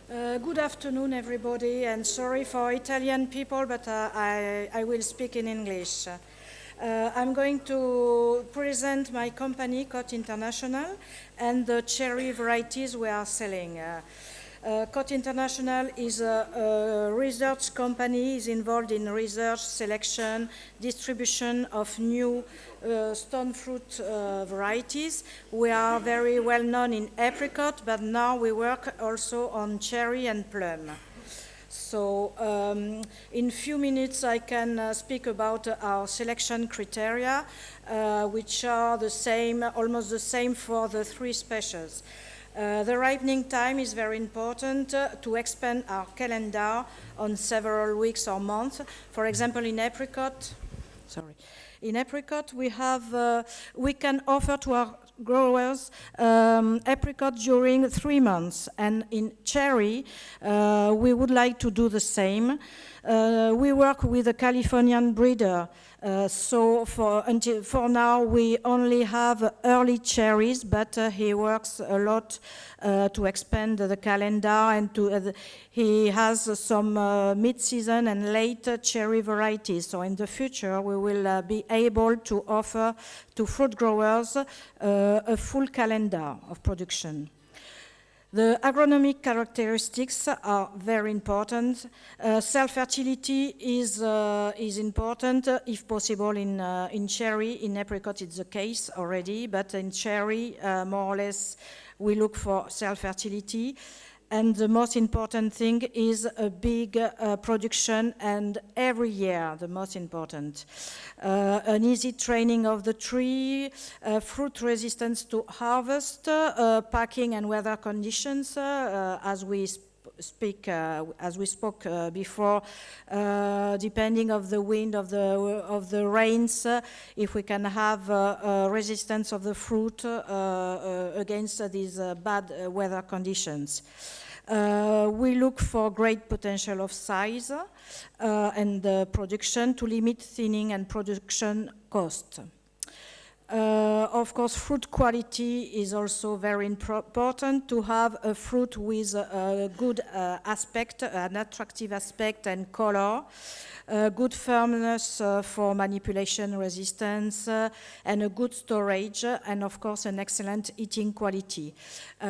Good afternoon, everybody, and sorry for Italian people, but I will speak in English. I'm going to present my company, Cote International, and the cherry varieties we are selling. Cote International is a research company, is involved in research, selection, distribution of new stone fruit varieties. We are very well known in apricot, but now we work also on cherry and plum. So in few minutes I can speak about our selection criteria, which are the same, almost the same for the three species. The ripening time is very important to expand our calendar on several weeks or months. For example, in apricot, we can offer to our growers apricot during 3 months, and in cherry we would like to do the same. We work with a Californian breeder, so for now we only have early cherries, but he works a lot to expand the calendar, and he has some mid-season and late cherry varieties. So in the future we will be able to offer to fruit growers a full calendar of production. The agronomic characteristics are very important. Self-fertility is important, if possible, in cherry. In apricot it's the case already, but in cherry, more or less, we look for self-fertility. And the most important thing is a big production, and every year the most important. An easy training of the tree, fruit resistance to harvest, packing and weather conditions, as we spoke before, depending of the wind, of the rains, if we can have resistance of the fruit against these bad weather conditions. We look for great potential of size and production to limit thinning and production cost. Of course, fruit quality is also very important, to have a fruit with a good aspect, an attractive aspect and color, good firmness for manipulation resistance, and a good storage, and of course an excellent eating quality.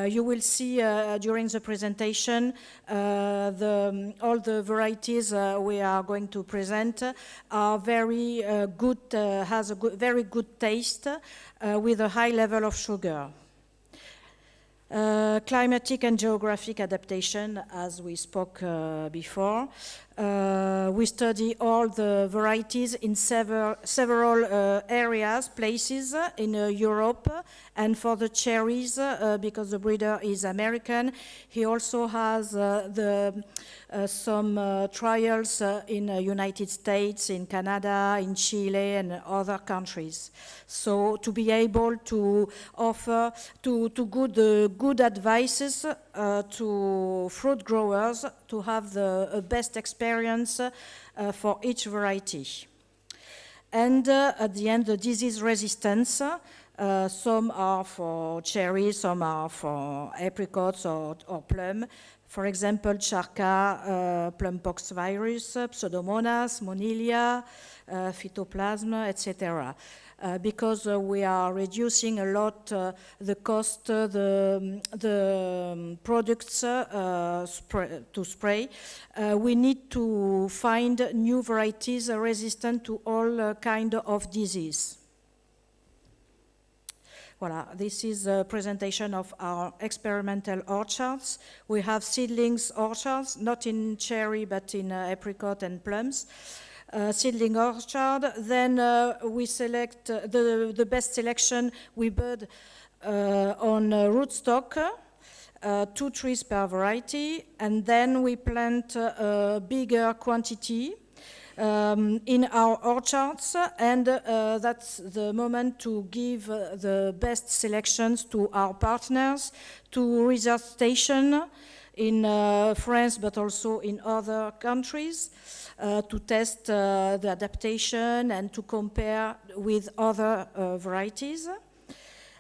You will see during the presentation all the varieties we are going to present are very good, has a very good taste with a high level of sugar. Climatic and geographic adaptation, as we spoke before. We study all the varieties in several areas, places in Europe, and for the cherries, because the breeder is American, he also has some trials in United States, in Canada, in Chile, and other countries. So to be able to offer good advices to fruit growers to have the best experience for each variety. And at the end, the disease resistance. Some are for cherry, some are for apricots or plum. For example, Charka, plum pox virus, Pseudomonas, Monilia, Phytoplasma, etc. Because we are reducing a lot the cost, the products to spray, we need to find new varieties resistant to all kind of disease. Voilà, this is a presentation of our experimental orchards. We have seedlings orchards, not in cherry, but in apricot and plums. Seedling orchard, then we select the best selection. We bud on rootstock, 2 trees per variety, and then we plant a bigger quantity in our orchards, and that's the moment to give the best selections to our partners, to research station in France, but also in other countries, to test the adaptation and to compare with other varieties.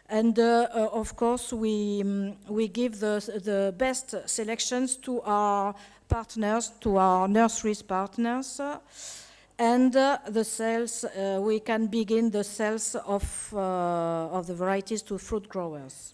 And of course, we give the best selections to our partners, to our nurseries partners. And the sales, we can begin the sales of the varieties to fruit growers.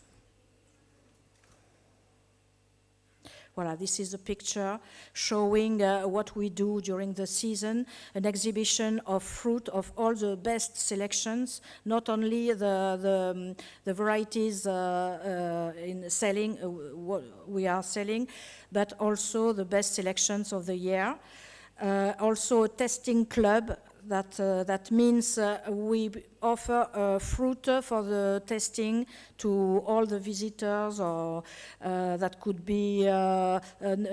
Voilà, this is a picture showing what we do during the season, an exhibition of fruit of all the best selections, not only the varieties in selling, what we are selling, but also the best selections of the year. Also a testing club. That means we offer fruit for the testing to all the visitors, or that could be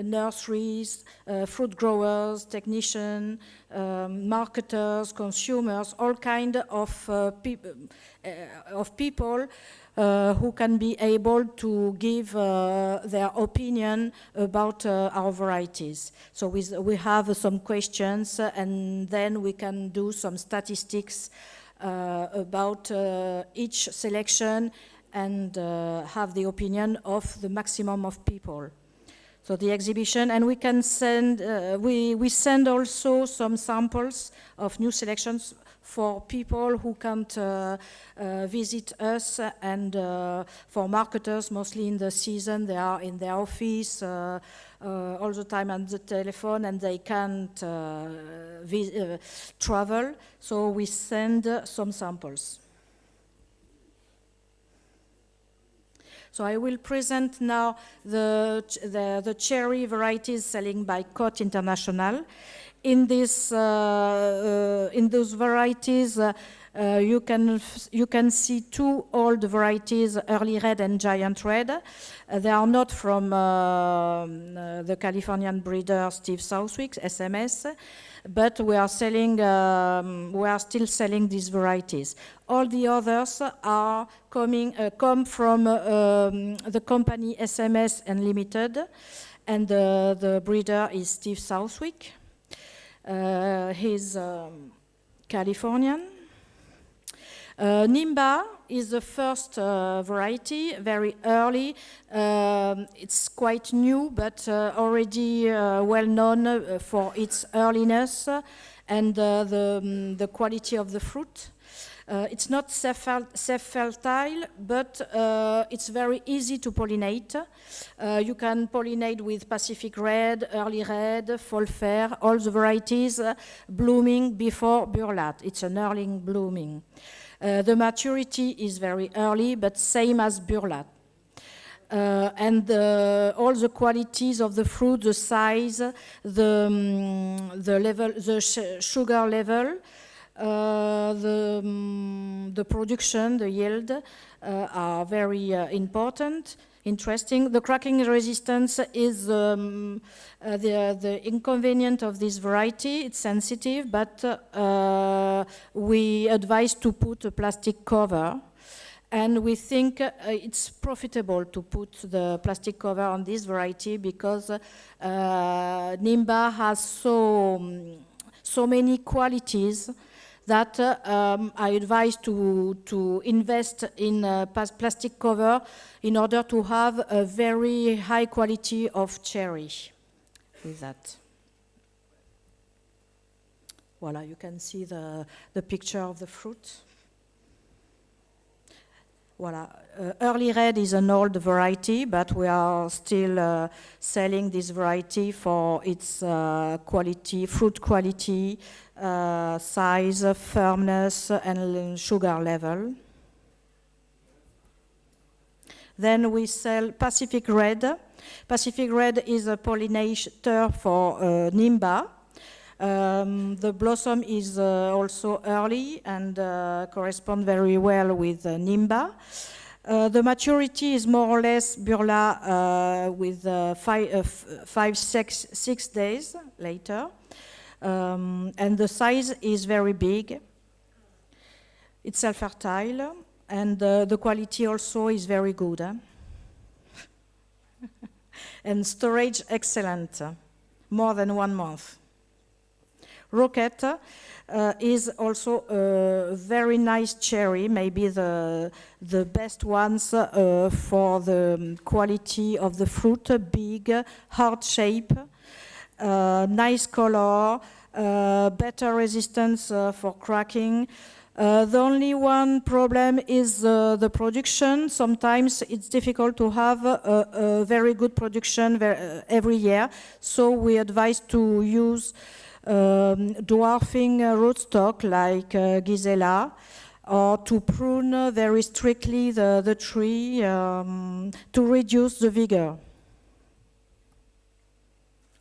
nurseries, fruit growers, technicians, marketers, consumers, all kind of people who can be able to give their opinion about our varieties. So we have some questions, and then we can do some statistics about each selection, and have the opinion of the maximum of people. So the exhibition, and we can send, we send also some samples of new selections for people who can't visit us, and for marketers, mostly in the season, they are in their office all the time on the telephone, and they can't travel, so we send some samples. So I will present now the cherry varieties selling by Cote International. In those varieties, you can see two old varieties, Early Red and Giant Red. They are not from the Californian breeder Steve Southwick, SMS, but we are selling. We are still selling these varieties. All the others are come from the company SMS Unlimited, and the breeder is Steve Southwick. He's Californian. Nimba is the first variety, very early. It's quite new, but already well known for its earliness and the quality of the fruit. It's not self-fertile, but it's very easy to pollinate. You can pollinate with Pacific Red, Early Red, Fall Fair, all the varieties blooming before Burlat. It's an early blooming. The maturity is very early, but same as Burlat. And all the qualities of the fruit, the size, the level, the sugar level, the production, the yield are very important, interesting. The cracking resistance is the inconvenient of this variety. It's sensitive, but we advise to put a plastic cover. And we think it's profitable to put the plastic cover on this variety because Nimba has so many qualities that I advise to invest in a plastic cover in order to have a very high quality of cherry with that. Voila, you can see the picture of the fruit. Voila. Early Red is an old variety, but we are still selling this variety for its quality, fruit quality, size, firmness, and sugar level. Then we sell Pacific Red. Pacific Red is a pollinator for Nimba. The blossom is also early and correspond very well with Nimba. The maturity is more or less Burla with 6 days later. And the size is very big. It's self-fertile, and the quality also is very good. And storage excellent, more than 1 month. Rocket is also a very nice cherry, maybe the best ones for the quality of the fruit, big, hard shape, nice color, better resistance for cracking. The only one problem is the production. Sometimes it's difficult to have a very good production every year, so we advise to use dwarfing rootstock like Gisela, or to prune very strictly the tree to reduce the vigor.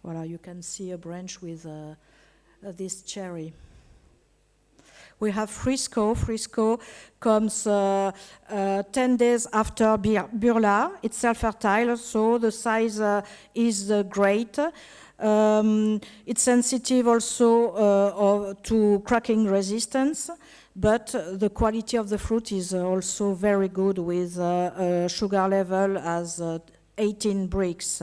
Voilà, you can see a branch with this cherry. We have Frisco. Frisco comes 10 days after Burla. It's self-fertile, so the size is great. It's sensitive also to cracking resistance, but the quality of the fruit is also very good, with sugar level as 18 bricks.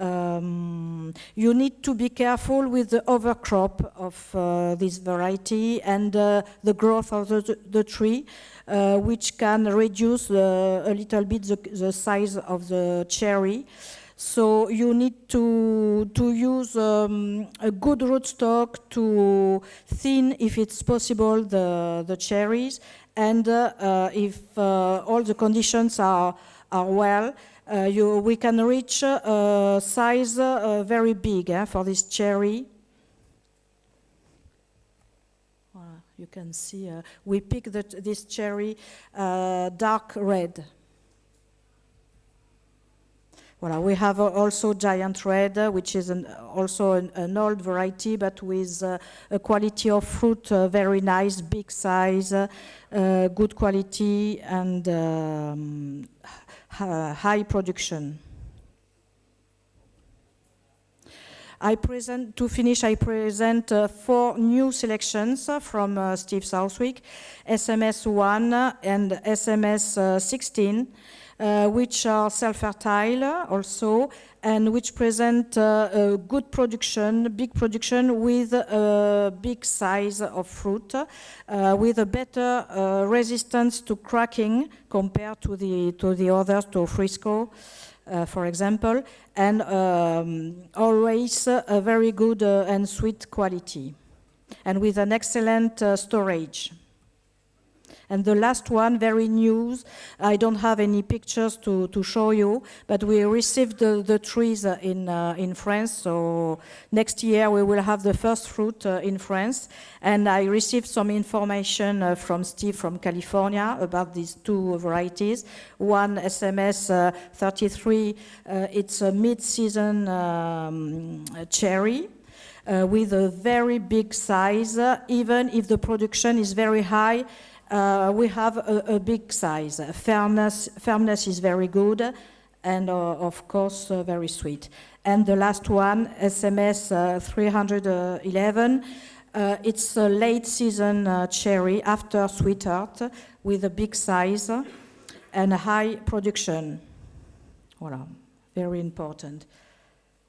You need to be careful with the overcrop of this variety and the growth of the tree, which can reduce a little bit the size of the cherry. So you need to use a good rootstock to thin, if it's possible, the cherries, and if all the conditions are well, we can reach a size very big for this cherry. You can see we pick this cherry dark red. Voilà, we have also Giant Red, which is also an old variety, but with a quality of fruit very nice, big size, good quality, and high production. I present 4 new selections from Steve Southwick, SMS 1 and SMS 16. Which are self-fertile also, and which present a good production, big production, with a big size of fruit, with a better resistance to cracking compared to the others, to Frisco, for example, and always a very good and sweet quality, and with an excellent storage. And the last one, very new, I don't have any pictures to show you, but we received the trees in France, so next year we will have the first fruit in France. And I received some information from Steve from California about these 2 varieties. One, SMS 33, it's a mid-season cherry. With a very big size, even if the production is very high, we have a big size. Firmness is very good, and of course very sweet. And the last one, SMS 311, it's a late season cherry after sweetheart, with a big size and a high production. Voilà, very important.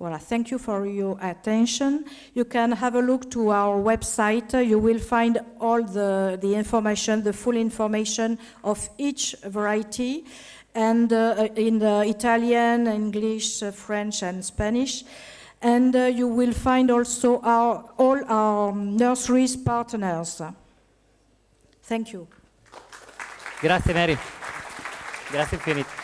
Well, thank you for your attention. You can have a look to our website. You will find all the information, the full information of each variety, and in the Italian, English, French, and Spanish. And you will find also all our nurseries partners. Thank you. Grazie Mary. Grazie infinite.